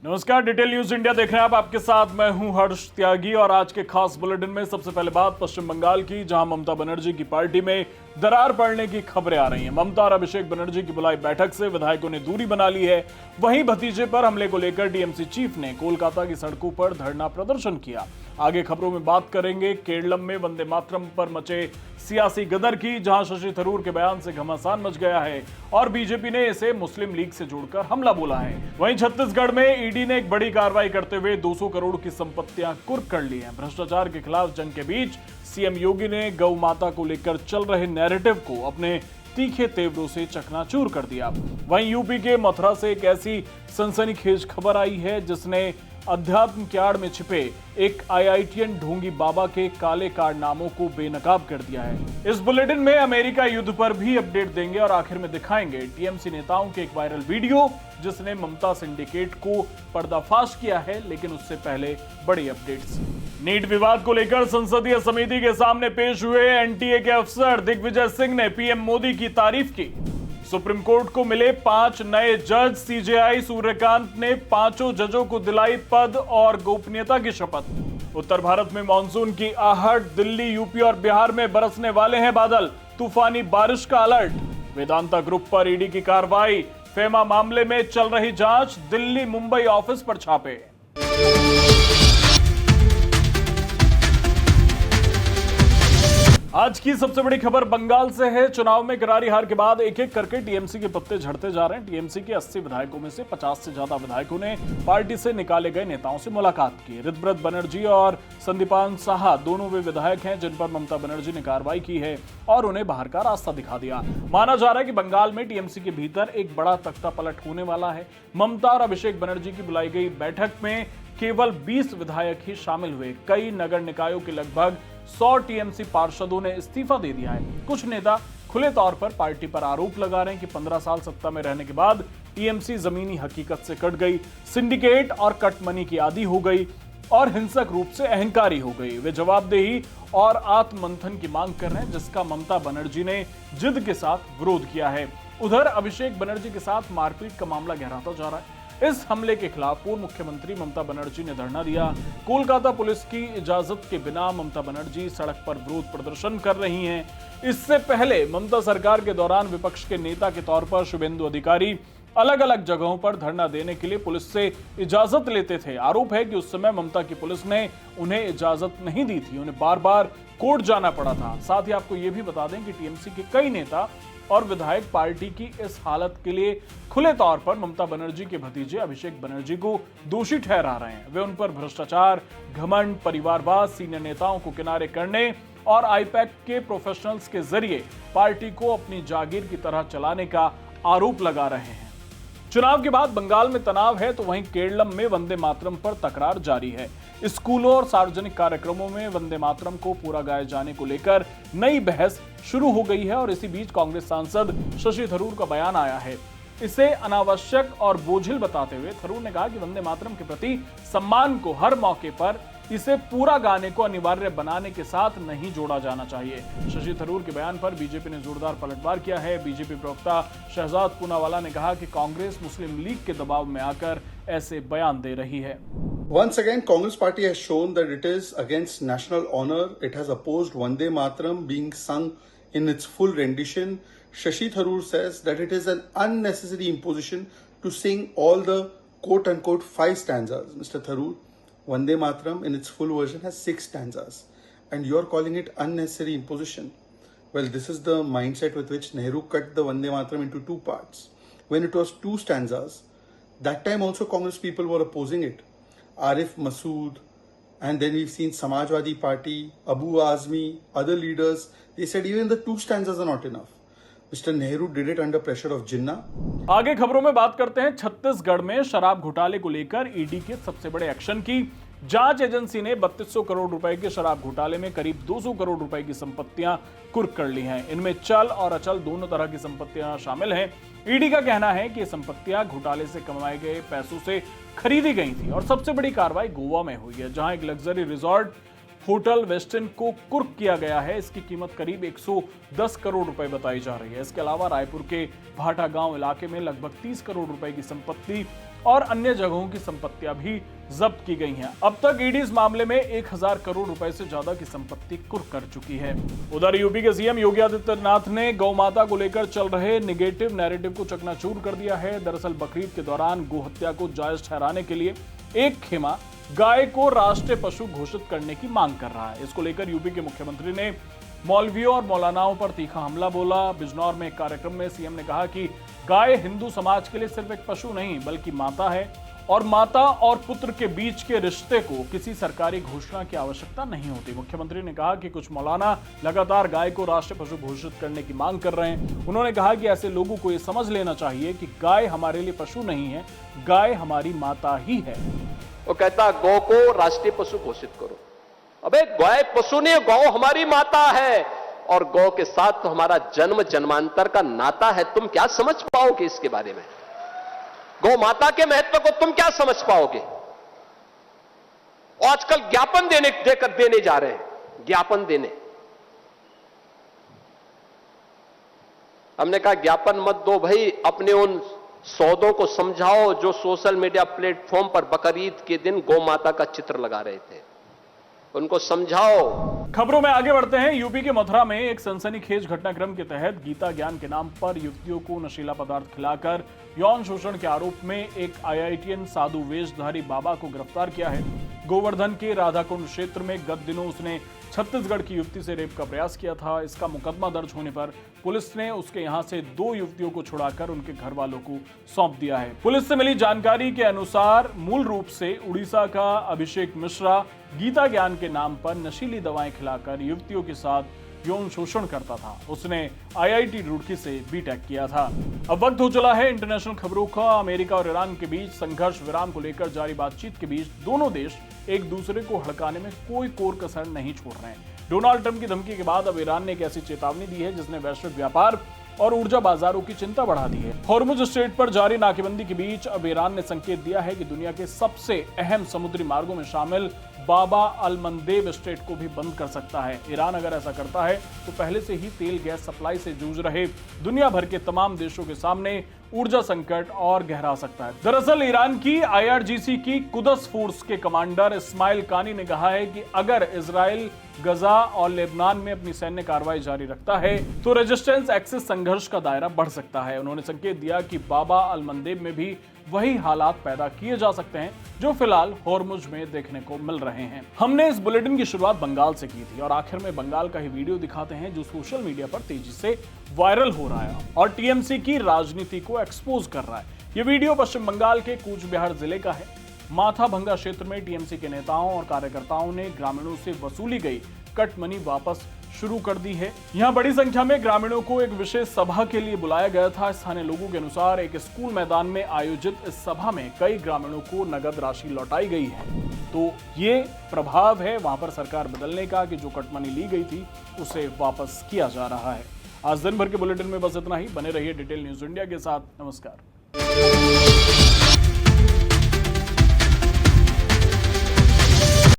नमस्कार, detail news India देख रहे हैं आप। आपके साथ मैं हूं हर्ष त्यागी और आज के खास बुलेटिन में सबसे पहले बात पश्चिम बंगाल की, जहां ममता बनर्जी की पार्टी में दरार पड़ने की खबरें आ रही हैं। ममता और अभिषेक बनर्जी की बुलाई बैठक से विधायकों ने दूरी बना ली है। वहीं भतीजे पर हमले को लेकर टीएमसी चीफ ने कोलकाता की सड़कों पर धरना प्रदर्शन किया। आगे खबरों में बात करेंगे केरलम में वंदे मातरम पर मचे सियासी गदर की, जहां शशि थरूर के बयान से घमासान मच गया है और बीजेपी ने इसे मुस्लिम लीग से जोड़कर हमला बोला है। वहीं छत्तीसगढ़ में ईडी ने एक बड़ी कार्रवाई करते हुए 200 करोड़ की संपत्तियां कुर्क कर ली हैं। भ्रष्टाचार के खिलाफ जंग के बीच सीएम योगी ने गौ माता को लेकर चल रहे नैरेटिव को अपने तीखे तेवरों से चकनाचूर कर दिया। वहीं यूपी के मथुरा से एक ऐसी सनसनीखेज खबर आई है जिसने अध्यात्म की आड़ में छिपे एक आईआईटीएन ढोंगी बाबा के काले कारनामों को बेनकाब कर दिया है। इस बुलेटिन में अमेरिका युद्ध पर भी अपडेट देंगे और आखिर में दिखाएंगे टीएमसी नेताओं के एक वायरल वीडियो जिसने ममता सिंडिकेट को पर्दाफाश किया है। लेकिन उससे पहले बड़ी अपडेट्स। नीट विवाद को लेकर संसदीय समिति के सामने पेश हुए एनटीए के अफसर दिग्विजय सिंह ने पीएम मोदी की तारीफ की। सुप्रीम कोर्ट को मिले 5 नए जज। सीजेआई सूर्यकांत ने 5 जजों को दिलाई पद और गोपनीयता की शपथ। उत्तर भारत में मानसून की आहट। दिल्ली, यूपी और बिहार में बरसने वाले हैं बादल। तूफानी बारिश का अलर्ट। वेदांता ग्रुप पर ईडी की कार्रवाई। फेमा मामले में चल रही जांच। दिल्ली मुंबई ऑफिस पर छापे। आज की सबसे बड़ी खबर बंगाल से है। चुनाव में करारी हार के बाद एक एक करके टीएमसी के पत्ते झड़ते जा रहे हैं। टीएमसी के 80 विधायकों में से 50 से ज्यादा विधायकों ने पार्टी से निकाले गए नेताओं से मुलाकात की। ऋतव्रत बनर्जी और संदीपान साहा दोनों वे विधायक हैं जिन पर ममता बनर्जी ने कार्रवाई की है और उन्हें बाहर का रास्ता दिखा दिया। माना जा रहा है कि बंगाल में टीएमसी के भीतर एक बड़ा तख्ता पलट होने वाला है। ममता और अभिषेक बनर्जी की बुलाई गई बैठक में केवल 20 विधायक ही शामिल हुए। कई नगर निकायों के लगभग 100 टीएमसी पार्षदों ने इस्तीफा दे दिया है। कुछ नेता खुले तौर पर पार्टी पर आरोप लगा रहे हैं कि 15 साल सत्ता में रहने के बाद टीएमसी जमीनी हकीकत से कट गई, सिंडिकेट और कटमनी की आदी हो गई और हिंसक रूप से अहंकारी हो गई। वे जवाबदेही और आत्ममंथन की मांग कर रहे हैं, जिसका ममता बनर्जी ने जिद के साथ विरोध किया है। उधर अभिषेक बनर्जी के साथ मारपीट का मामला गहराता जा रहा है। इस हमले के खिलाफ पूर्व मुख्यमंत्री ममता बनर्जी ने धरना दिया। कोलकाता पुलिस की इजाजत के बिना ममता बनर्जी सड़क पर विरोध प्रदर्शन कर रही हैं। इससे पहले ममता सरकार के दौरान विपक्ष के नेता के तौर पर शुभेंदु अधिकारी अलग अलग जगहों पर धरना देने के लिए पुलिस से इजाजत लेते थे। आरोप है कि उस समय ममता की पुलिस ने उन्हें इजाजत नहीं दी थी, उन्हें बार बार कोर्ट जाना पड़ा था। साथ ही आपको यह भी बता दें कि टीएमसी के कई नेता और विधायक पार्टी की इस हालत के लिए खुले तौर पर ममता बनर्जी के भतीजे अभिषेक बनर्जी को दोषी ठहरा रहे हैं। वे उन पर भ्रष्टाचार, घमंड, परिवारवाद, सीनियर नेताओं को किनारे करने और आईपैक के प्रोफेशनल्स के जरिए पार्टी को अपनी जागीर की तरह चलाने का आरोप लगा रहे हैं। चुनाव के बाद बंगाल में तनाव है तो वहीं केरलम में वंदे मातरम पर तकरार जारी है। स्कूलों और सार्वजनिक कार्यक्रमों में वंदे मातरम को पूरा गाए जाने को लेकर नई बहस शुरू हो गई है और इसी बीच कांग्रेस सांसद शशि थरूर का बयान आया है। इसे अनावश्यक और बोझिल बताते हुए थरूर ने कहा कि वंदे मातरम के प्रति सम्मान को हर मौके पर इसे पूरा गाने को अनिवार्य बनाने के साथ नहीं जोड़ा जाना चाहिए। शशि थरूर के बयान पर बीजेपी ने जोरदार पलटवार किया है। बीजेपी प्रवक्ता शहजाद पूनावाला ने कहा कि कांग्रेस मुस्लिम लीग के दबाव में आकर ऐसे बयान दे रही है। Once again, Congress party has shown that it is against national honor. It has opposed Vande Mataram being sung in its full rendition. Shashi Tharoor says that it is an unnecessary imposition to sing all the quote-unquote 5 stanzas. Mr. Tharoor, Vande Mataram in its full version has 6 stanzas. And you're calling it unnecessary imposition. Well, this is the mindset with which Nehru cut the Vande Mataram into 2 parts. When it was 2 stanzas, that time also Congress people were opposing it. Arif Masood, and then we've seen Samajwadi Party, Abu Azmi, other leaders, they said even the 2 stanzas are not enough. Mr. Nehru did it under pressure of Jinnah. आगे खबरों में बात करते हैं छत्तीसगढ़ में शराब घोटाले को लेकर ईडी के सबसे बड़े एक्शन की। जांच एजेंसी ने 3200 करोड़ रुपए के शराब घोटाले में करीब 200 करोड़ रुपए की संपत्तियां कुर्क कर ली हैं। इनमें चल और अचल दोनों तरह की संपत्तियां शामिल हैं। ईडी का कहना है कि ये संपत्तियां घोटाले से कमाए गए पैसों से खरीदी गई थी और सबसे बड़ी कार्रवाई गोवा में हुई है, जहां एक लग्जरी रिजॉर्ट होटल वेस्टर्न को कुर्क किया गया है। इसकी कीमत करीब 110 करोड़ रुपए बताई जा रही है। इसके अलावा रायपुर के भाटा गांव इलाके में लगभग 30 करोड़ रुपए की संपत्ति और अन्य जगहों की संपत्तियां भी जब्त की गई हैं। अब तक ईडी इस मामले में 1000 करोड़ रुपए से ज्यादा की संपत्ति कुर्क कर चुकी है। उधर यूपी के सीएम योगी आदित्यनाथ ने गौ माता को लेकर चल रहे निगेटिव नैरेटिव को चकनाचूर कर दिया है। दरअसल बकरीद के दौरान गोहत्या को जायज ठहराने के लिए एक खेमा गाय को राष्ट्रीय पशु घोषित करने की मांग कर रहा है। इसको लेकर यूपी के मुख्यमंत्री ने मौलवियों और मौलानाओं पर तीखा हमला बोला। बिजनौर में एक कार्यक्रम में सीएम ने कहा कि गाय हिंदू समाज के लिए सिर्फ एक पशु नहीं बल्कि माता है और माता और पुत्र के बीच के रिश्ते को किसी सरकारी घोषणा की आवश्यकता नहीं होती। मुख्यमंत्री ने कहा कि कुछ मौलाना लगातार गाय को राष्ट्रीय पशु घोषित करने की मांग कर रहे हैं। उन्होंने कहा कि ऐसे लोगों को यह समझ लेना चाहिए कि गाय हमारे लिए पशु नहीं है, गाय हमारी माता ही है। वो कहता गौ को राष्ट्रीय पशु घोषित करो। अबे गाय पशु नहीं, गौ हमारी माता है और गौ के साथ तो हमारा जन्म जन्मांतर का नाता है। तुम क्या समझ पाओगे इसके बारे में? गौ माता के महत्व को तुम क्या समझ पाओगे? आजकल ज्ञापन देने जा रहे हैं, ज्ञापन देने। हमने कहा ज्ञापन मत दो भाई, अपने उन सौदों को समझाओ जो सोशल मीडिया प्लेटफॉर्म पर बकरीद के दिन गौ माता का चित्र लगा रहे थे, उनको समझाओ। खबरों में आगे बढ़ते हैं। यूपी के मथुरा में एक सनसनीखेज घटनाक्रम के तहत गीता ज्ञान के नाम पर युवतियों को नशीला पदार्थ खिलाकर यौन शोषण के आरोप में एक आईआईटीएन साधु वेशधारी बाबा को गिरफ्तार किया है। गोवर्धन के राधाकुंड क्षेत्र में गत दिनों उसने छत्तीसगढ़ की युवती से रेप का प्रयास किया था। इसका मुकदमा दर्ज होने पर पुलिस ने उसके यहां से 2 युवतियों को छुड़ाकर उनके घर वालों को सौंप दिया है। पुलिस से मिली जानकारी के अनुसार मूल रूप से उड़ीसा का अभिषेक मिश्रा गीता ज्ञान के नाम पर नशीली दवाएं खिलाकर युवतियों के साथ यौन शोषण करता था। उसने आईआईटी रुड़की से बीटेक किया था। अब वक्त हो चला है इंटरनेशनल खबरों का। अमेरिका और ईरान के बीच संघर्ष विराम को लेकर जारी बातचीत के बीच दोनों देश एक दूसरे को हड़काने में कोई कोर कसर नहीं छोड़ रहे हैं। डोनाल्ड ट्रंप की धमकी के बाद अब ईरान ने एक ऐसी चेतावनी दी है जिसने वैश्विक व्यापार और ऊर्जा बाजारों की चिंता बढ़ा दी है। हॉर्मुज स्ट्रेट पर जारी नाकेबंदी के बीच अब ईरान ने संकेत दिया है कि दुनिया के सबसे अहम समुद्री मार्गों में शामिल बाबा अल मंदेब स्ट्रेट को भी बंद कर सकता है। ईरान अगर ऐसा करता है तो पहले से ही तेल गैस सप्लाई से जूझ रहे दुनिया भर के तमाम देशों के सामने ऊर्जा संकट और गहरा सकता है। दरअसल ईरान की आईआरजीसी की कुदस फोर्स के कमांडर इस्माइल कानी ने कहा है कि अगर इजराइल गजा और लेबनान में अपनी सैन्य कार्रवाई जारी रखता है तो रेजिस्टेंस एक्सिस संघर्ष का दायरा बढ़ सकता है। उन्होंने संकेत दिया कि बाबा अल मंदेब में भी वही हालात पैदा किए जा सकते हैं जो फिलहाल हॉर्मुज में देखने को मिल रहे हैं। हमने इस बुलेटिन की शुरुआत बंगाल से की थी और आखिर में बंगाल का ही वीडियो दिखाते हैं जो सोशल मीडिया पर तेजी से वायरल हो रहा है और टीएमसी की राजनीति को एक्सपोज कर रहा है। ये वीडियो पश्चिम बंगाल के कूच बिहार जिले का है। माथाभंगा क्षेत्र में टीएमसी के नेताओं और कार्यकर्ताओं ने ग्रामीणों से वसूली गई कट मनी वापस शुरू कर दी है। यहां बड़ी संख्या में ग्रामीणों को एक विशेष सभा के लिए बुलाया गया था। स्थानीय लोगों के अनुसार एक स्कूल मैदान में आयोजित इस सभा में कई ग्रामीणों को नगद राशि लौटाई गई है। तो ये प्रभाव है वहां पर सरकार बदलने का कि जो कट मनी ली गई थी उसे वापस किया जा रहा है। आज दिन भर के बुलेटिन में बस इतना ही। बने रहिए डिटेल न्यूज इंडिया के साथ। नमस्कार।